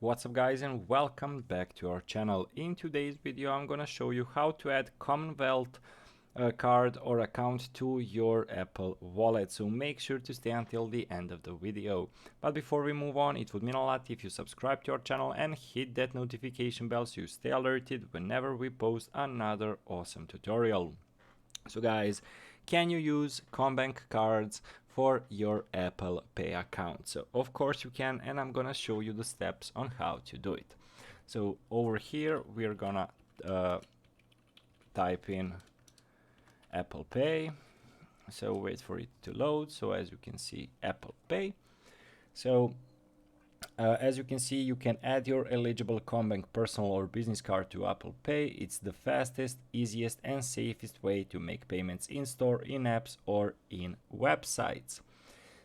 What's up guys, and welcome back to our channel. In today's video I'm gonna show you how to add Commonwealth card or account to your Apple Wallet, so make sure to stay until the end of the video. But before we move on, it would mean a lot if you subscribe to our channel and hit that notification bell so you stay alerted whenever we post another awesome tutorial. So guys, can you use Combank cards for your Apple Pay account? So of course you can, and I'm gonna show you the steps on how to do it. So over here we're gonna type in Apple Pay. So wait for it to load. So as you can see, Apple Pay. So as you can see, you can add your eligible Combank personal or business card to Apple Pay. It's the fastest, easiest and safest way to make payments in store, in apps or in websites.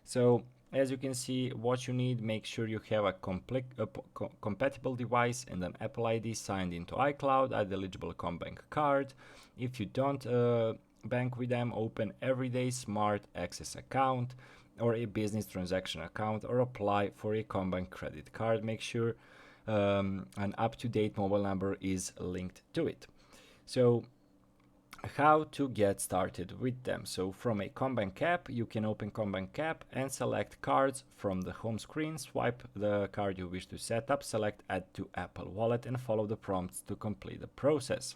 So as you can see, what you need, make sure you have a compatible device and an Apple ID signed into iCloud, add eligible Combank card. If you don't bank with them, open Everyday Smart Access account or a business transaction account, or apply for a Combank credit card. Make sure an up-to-date mobile number is linked to it. So how to get started with them? So from a Combank app, you can open Combank app and select cards from the home screen. Swipe the card you wish to set up, select add to Apple Wallet and follow the prompts to complete the process.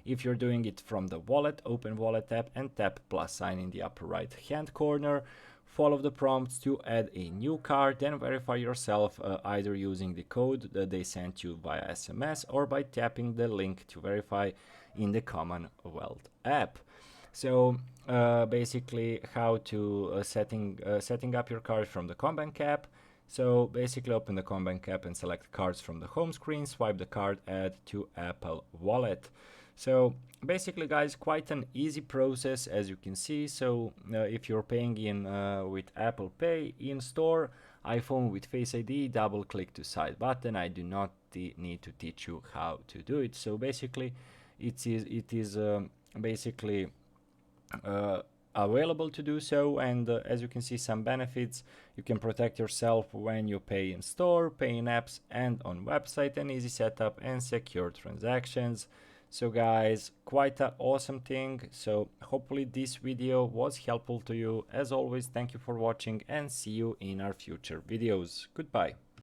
If you're doing it from the wallet, open Wallet app and tap plus sign in the upper right hand corner. Follow the prompts to add a new card, then verify yourself either using the code that they sent you via SMS or by tapping the link to verify in the Commonwealth app. So basically how to setting up your card from the Combank app. So basically open the Combank app and select cards from the home screen, swipe the card, add to Apple Wallet. So basically guys, quite an easy process as you can see. So if you're paying in with Apple Pay in store, iPhone with Face ID, double click to side button. I do not need to teach you how to do it. So basically it is basically available to do so, and as you can see, some benefits: you can protect yourself when you pay in store, pay in apps and on website, an easy setup and secure transactions. So guys, quite an awesome thing. So hopefully this video was helpful to you. As always, thank you for watching and see you in our future videos. Goodbye.